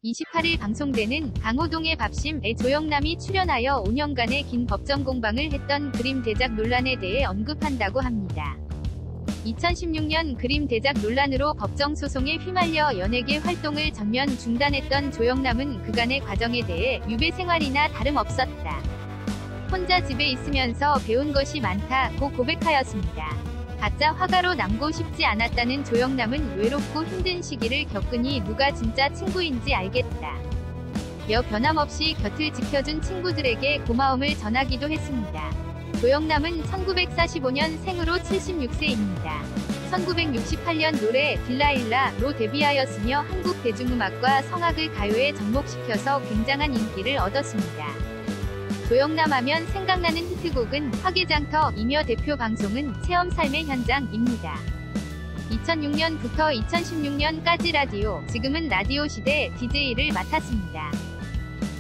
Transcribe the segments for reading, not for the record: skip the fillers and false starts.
28일 방송되는 강호동의 밥심에 조영남이 출연하여 5년간의 긴 법정 공방을 했던 그림 대작 논란에 대해 언급한다고 합니다. 2016년 그림 대작 논란으로 법정 소송에 휘말려 연예계 활동을 전면 중단했던 조영남은 그간의 과정에 대해 유배 생활이나 다름없었다. 혼자 집에 있으면서 배운 것이 많다고 고백하였습니다. 가짜 화가로 남고 싶지 않았다는 조영남은 외롭고 힘든 시기를 겪으니 누가 진짜 친구인지 알겠다. 며 변함없이 곁을 지켜준 친구들에게 고마움을 전하기도 했습니다. 조영남은 1945년 생으로 76세입니다. 1968년 노래 딜라일라로 데뷔하였으며 한국 대중음악과 성악을 가요에 접목시켜서 굉장한 인기를 얻었습니다. 조영남 하면 생각나는 히트곡은 화개장터이며 대표 방송은 체험 삶의 현장입니다. 2006년부터 2016년까지 라디오, 지금은 라디오 시대 DJ를 맡았습니다.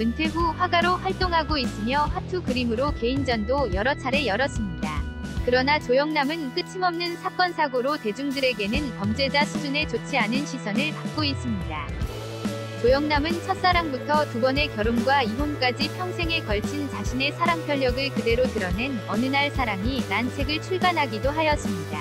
은퇴 후 화가로 활동하고 있으며 화투 그림으로 개인전도 여러 차례 열었습니다. 그러나 조영남은 끊임없는 사건 사고로 대중들에게는 범죄자 수준의 좋지 않은 시선을 받고 있습니다. 조영남은 첫사랑부터 두 번의 결혼과 이혼까지 평생에 걸친 자신의 사랑 편력을 그대로 드러낸 어느 날 사랑이 란 책을 출간하기도 하였습니다.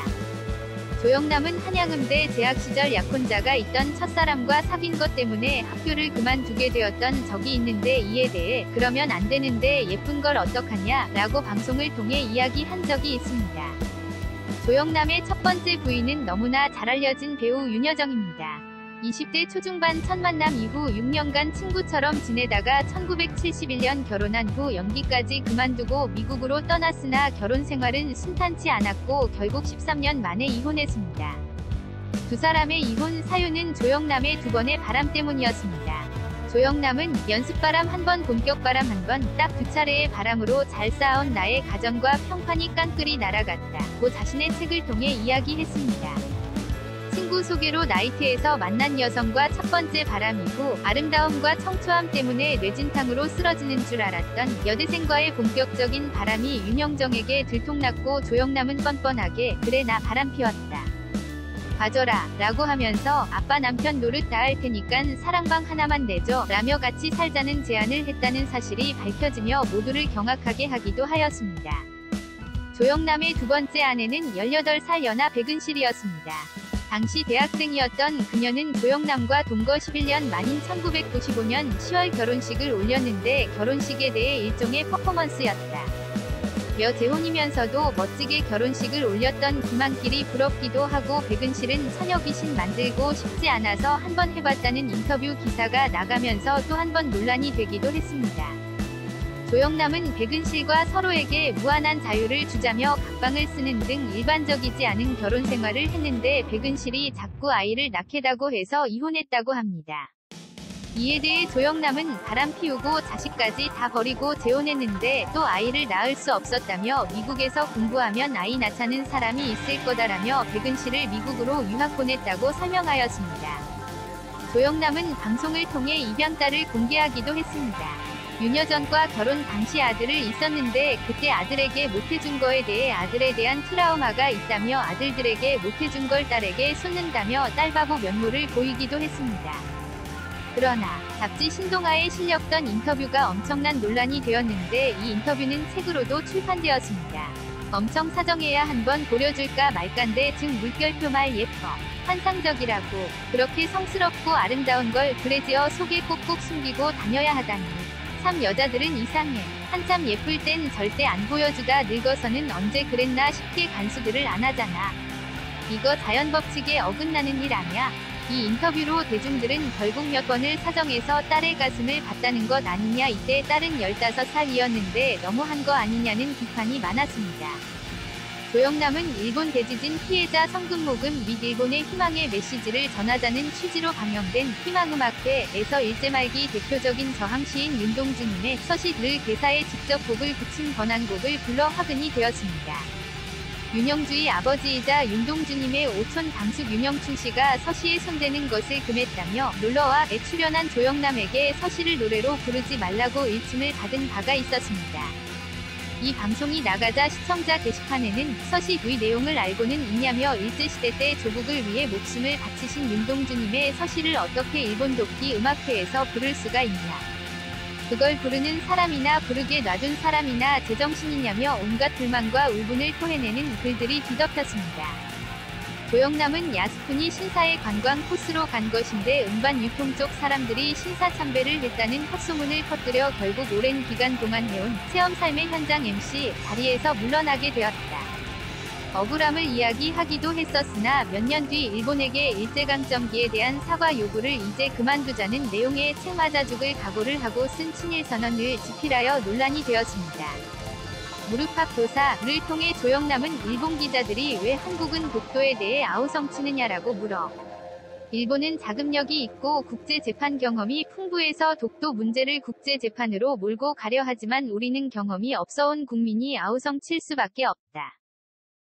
조영남은 한양음대 재학 시절 약혼자가 있던 첫사람과 사귄 것 때문에 학교를 그만두게 되었던 적이 있는데 이에 대해 그러면 안 되는데 예쁜 걸 어떡하냐 라고 방송을 통해 이야기한 적이 있습니다. 조영남의 첫 번째 부인은 너무나 잘 알려진 배우 윤여정입니다. 20대 초중반 첫 만남 이후 6년간 친구처럼 지내다가 1971년 결혼한 후 연기까지 그만두고 미국으로 떠났으나 결혼 생활은 순탄치 않았고 결국 13년 만에 이혼했습니다. 두 사람의 이혼 사유는 조영남의 두 번의 바람 때문이었습니다. 조영남은 연습바람 한 번, 본격바람 한 번, 딱 두 차례의 바람으로 잘 쌓아온 나의 가정과 평판이 깡그리 날아갔다고 자신의 책을 통해 이야기했습니다. 친구 소개로 나이트에서 만난 여성과 첫 번째 바람이고 아름다움과 청초함 때문에 뇌진탕으로 쓰러지는 줄 알았던 여대생과의 본격적인 바람이 윤영정에게 들통났고 조영남은 뻔뻔하게 그래 나 바람 피웠다. 봐줘라 라고 하면서 아빠 남편 노릇 다 할 테니깐 사랑방 하나만 내줘 라며 같이 살자는 제안을 했다는 사실이 밝혀지며 모두를 경악하게 하기도 하였습니다. 조영남의 두 번째 아내는 18살 연하 백은실이었습니다. 당시 대학생이었던 그녀는 조영남과 동거 11년 만인 1995년 10월 결혼식을 올렸는데 결혼식에 대해 일종의 퍼포먼스였다. 며 재혼이면서도 멋지게 결혼식을 올렸던 김한길이 부럽기도 하고 백은실은 처녀 귀신 만들고 싶지 않아서 한번 해봤다는 인터뷰 기사가 나가면서 또 한 번 논란이 되기도 했습니다. 조영남은 백은실과 서로에게 무한한 자유를 주자며 각방을 쓰는 등 일반적이지 않은 결혼 생활을 했는데 백은실이 자꾸 아이를 낳겠다고 해서 이혼했다고 합니다. 이에 대해 조영남은 바람 피우고 자식까지 다 버리고 재혼했는데 또 아이를 낳을 수 없었다며 미국에서 공부하면 아이 낳자는 사람이 있을 거다라며 백은실을 미국으로 유학 보냈다고 설명하였습니다. 조영남은 방송을 통해 입양딸을 공개하기도 했습니다. 윤여정과 결혼 당시 아들을 있었는데 그때 아들에게 못해준 거에 대해 아들에 대한 트라우마가 있다며 아들들에게 못해준 걸 딸에게 쏟는다며 딸바보 면모를 보이기도 했습니다. 그러나 잡지 신동아에 실렸던 인터뷰가 엄청난 논란이 되었는데 이 인터뷰는 책으로도 출판되었습니다. 엄청 사정해야 한번 고려줄까 말까인데 즉 물결표 말 예뻐. 환상적이라고. 그렇게 성스럽고 아름다운 걸 그래지어 속에 꼭꼭 숨기고 다녀야 하다니. 참 여자들은 이상해. 한참 예쁠 땐 절대 안 보여주다 늙어서는 언제 그랬나 싶게 간수들을 안 하잖아. 이거 자연 법칙에 어긋나는 일 아냐? 이 인터뷰로 대중들은 결국 몇 번을 사정해서 딸의 가슴을 봤다는 것 아니냐. 이때 딸은 15살이었는데 너무한 거 아니냐는 비판이 많았습니다. 조영남은 일본 대지진 피해자 성금 모금 및 일본의 희망의 메시지를 전하자는 취지로 방영된 희망음악회에서 일제 말기 대표적인 저항 시인 윤동주님의 서시를 대사에 직접 곡을 붙인 번안곡을 불러 화근이 되었습니다. 윤영주의 아버지이자 윤동주님의 오촌 당숙 윤영춘 씨가 서시에 손대는 것을 금했다며 놀러와에 출연한 조영남에게 서시를 노래로 부르지 말라고 일침을 받은 바가 있었습니다. 이 방송이 나가자 시청자 게시판에는 서시의 내용을 알고는 있냐며 일제시대 때 조국을 위해 목숨을 바치신 윤동주님의 서시를 어떻게 일본 돕기 음악회에서 부를 수가 있냐. 그걸 부르는 사람이나 부르게 놔둔 사람이나 제정신이냐며 온갖 불만과 울분을 토해내는 글들이 뒤덮였습니다. 조영남은 야스쿠니 신사의 관광 코스로 간 것인데 음반 유통 쪽 사람들이 신사 참배를 했다는 헛소문을 퍼뜨려 결국 오랜 기간 동안 해온 체험 삶의 현장 MC 자리에서 물러나게 되었다. 억울함을 이야기하기도 했었으나 몇 년 뒤 일본에게 일제강점기에 대한 사과 요구를 이제 그만두자는 내용의 책 맞아 죽을 각오를 하고 쓴 친일선언을 집필하여 논란이 되었습니다. 무릎팍 도사를 통해 조영남은 일본 기자들이 왜 한국은 독도에 대해 아우성치느냐라고 물어. 일본은 자금력이 있고 국제재판 경험이 풍부해서 독도 문제를 국제재판으로 몰고 가려 하지만 우리는 경험이 없어온 국민이 아우성칠 수밖에 없다.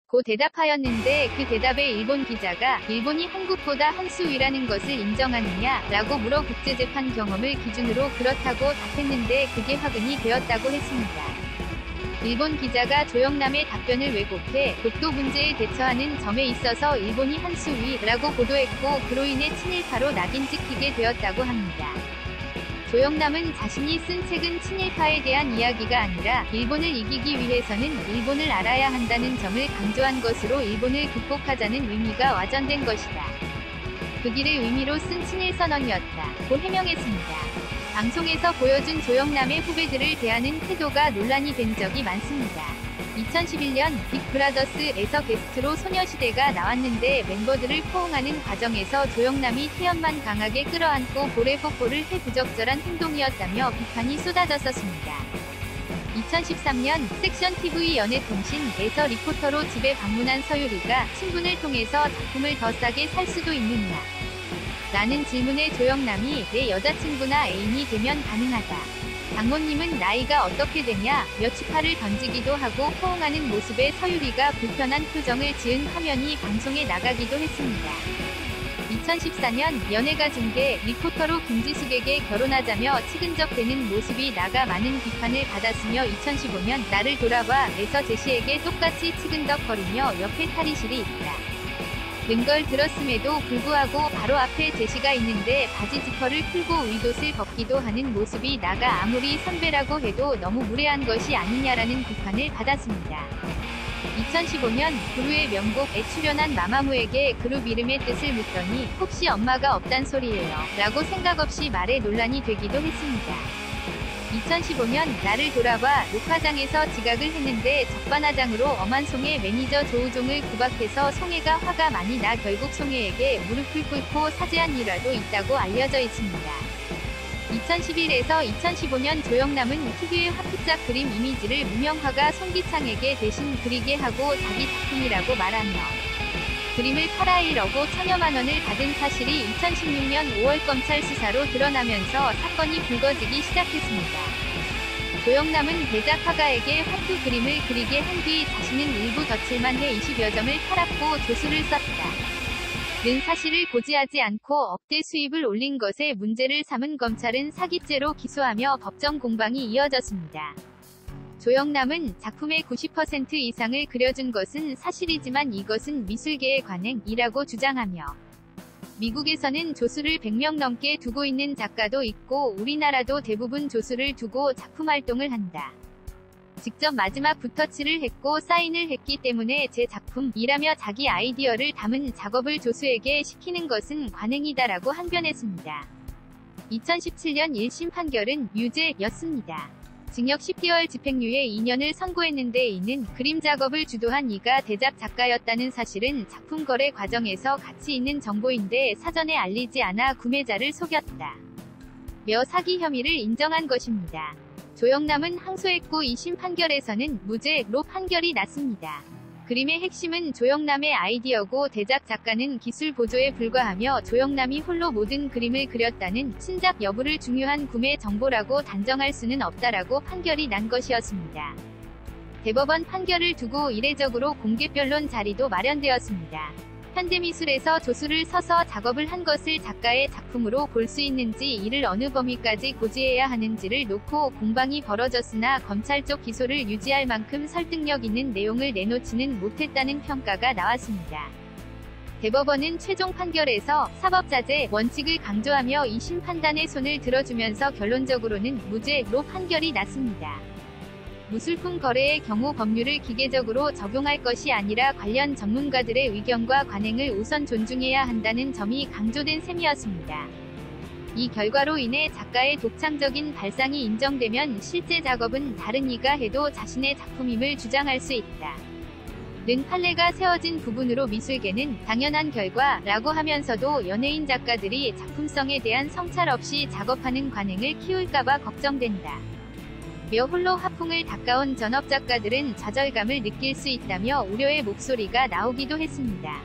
고 대답하였는데 그 대답에 일본 기자가 일본이 한국보다 한 수 위라는 것을 인정하느냐 라고 물어 국제재판 경험을 기준으로 그렇다고 답했는데 그게 화근이 되었다고 했습니다. 일본 기자가 조영남의 답변을 왜곡해 독도 문제에 대처하는 점에 있어서 일본이 한 수 위라고 보도했고 그로 인해 친일파로 낙인 찍히게 되었다고 합니다. 조영남은 자신이 쓴 책은 친일파에 대한 이야기가 아니라 일본을 이기기 위해서는 일본을 알아야 한다는 점을 강조한 것으로 일본을 극복하자는 의미가 와전된 것이다. 그 길의 의미로 쓴 친일선언이었다. 고 해명했습니다. 방송에서 보여준 조영남의 후배들을 대하는 태도가 논란이 된 적이 많습니다. 2011년 빅브라더스에서 게스트로 소녀시대가 나왔는데 멤버들을 포옹하는 과정에서 조영남이 태연만 강하게 끌어안고 볼에 뽀뽀를 해 부적절한 행동이었다며 비판이 쏟아졌었습니다. 2013년 섹션 TV 연애통신에서 리포터로 집에 방문한 서유리가 친분을 통해서 작품을 더 싸게 살 수도 있느냐 라는 질문에 조영남이 내 여자친구나 애인이 되면 가능하다. 장모님은 나이가 어떻게 되냐 며 추파를 던지기도 하고 포옹하는 모습에 서유리가 불편한 표정을 지은 화면이 방송에 나가기도 했습니다. 2014년 연애가 중계 리포터로 김지숙에게 결혼하자며 치근적대는 모습이 나가 많은 비판을 받았으며 2015년 나를 돌아봐에서 제시에게 똑같이 치근덕거리며 옆에 탈의실이 있다. 는 걸 들었음에도 불구하고 바로 앞에 제시가 있는데 바지 지퍼를 풀고 윗옷을 벗기도 하는 모습이 나가 아무리 선배라고 해도 너무 무례한 것이 아니냐라는 비판을 받았습니다. 2015년 그루의 명곡에 출연한 마마무에게 그룹 이름의 뜻을 묻더니 혹시 엄마가 없단 소리예요 라고 생각 없이 말해 논란이 되기도 했습니다. 2015년 나를 돌아봐 녹화장에서 지각을 했는데 적반하장으로 엄한 송혜 매니저 조우종을 구박해서 송혜가 화가 많이 나 결국 송혜에게 무릎을 꿇고 사죄한 일화도 있다고 알려져 있습니다. 2011에서 2015년 조영남은 특유의 화투짝 그림 이미지를 무명화가 송기창에게 대신 그리게 하고 자기 작품이라고 말하며 그림을 팔아 1억 5천여만 원을 받은 사실이 2016년 5월 검찰 수사로 드러나면서 사건이 불거지기 시작했습니다. 조영남은 대작 화가에게 화투 그림을 그리게 한 뒤 자신은 일부 덧칠만 해 20여 점을 팔았고 조수를 썼다. 는 사실을 고지하지 않고 억대 수입을 올린 것에 문제를 삼은 검찰은 사기죄로 기소하며 법정 공방이 이어졌습니다. 조영남은 작품의 90% 이상을 그려준 것은 사실이지만 이것은 미술계의 관행이라고 주장하며 미국에서는 조수를 100명 넘게 두고 있는 작가도 있고 우리나라도 대부분 조수를 두고 작품 활동을 한다. 직접 마지막 붓터치를 했고 사인을 했기 때문에 제 작품이라며 자기 아이디어를 담은 작업을 조수에게 시키는 것은 관행이다라고 항변했습니다. 2017년 1심 판결은 유죄였습니다. 징역 10개월 집행유예 2년을 선고했는데 이는 그림 작업을 주도한 이가 대작 작가였다는 사실은 작품 거래 과정에서 가치 있는 정보인데 사전에 알리지 않아 구매자를 속였다. 며 사기 혐의를 인정한 것입니다. 조영남은 항소했고 2심 판결에서는 무죄로 판결이 났습니다. 그림의 핵심은 조영남의 아이디어고 대작 작가는 기술 보조에 불과하며 조영남이 홀로 모든 그림을 그렸다는 신작 여부를 중요한 구매 정보라고 단정할 수는 없다라고 판결이 난 것이었습니다. 대법원 판결을 두고 이례적으로 공개변론 자리도 마련되었습니다. 현대미술에서 조수를 서서 작업을 한 것을 작가의 작품으로 볼 수 있는지, 이를 어느 범위까지 고지해야 하는지를 놓고 공방이 벌어졌으나 검찰 쪽 기소를 유지할 만큼 설득력 있는 내용을 내놓지는 못했다는 평가가 나왔습니다. 대법원은 최종 판결에서 사법자재 원칙을 강조하며 2심 판단에 손을 들어주면서 결론적으로는 무죄로 판결이 났습니다. 무술품 거래의 경우 법률을 기계적으로 적용할 것이 아니라 관련 전문가들의 의견과 관행을 우선 존중해야 한다는 점이 강조된 셈이었습니다. 이 결과로 인해 작가의 독창적인 발상이 인정되면 실제 작업은 다른 이가 해도 자신의 작품임을 주장할 수 있다. 는 판례가 세워진 부분으로 미술계는 당연한 결과라고 하면서도 연예인 작가들이 작품성에 대한 성찰 없이 작업하는 관행을 키울까봐 걱정된다. 며 홀로 화풍을 닦아온 전업작가들은 좌절감을 느낄 수 있다며 우려의 목소리가 나오기도 했습니다.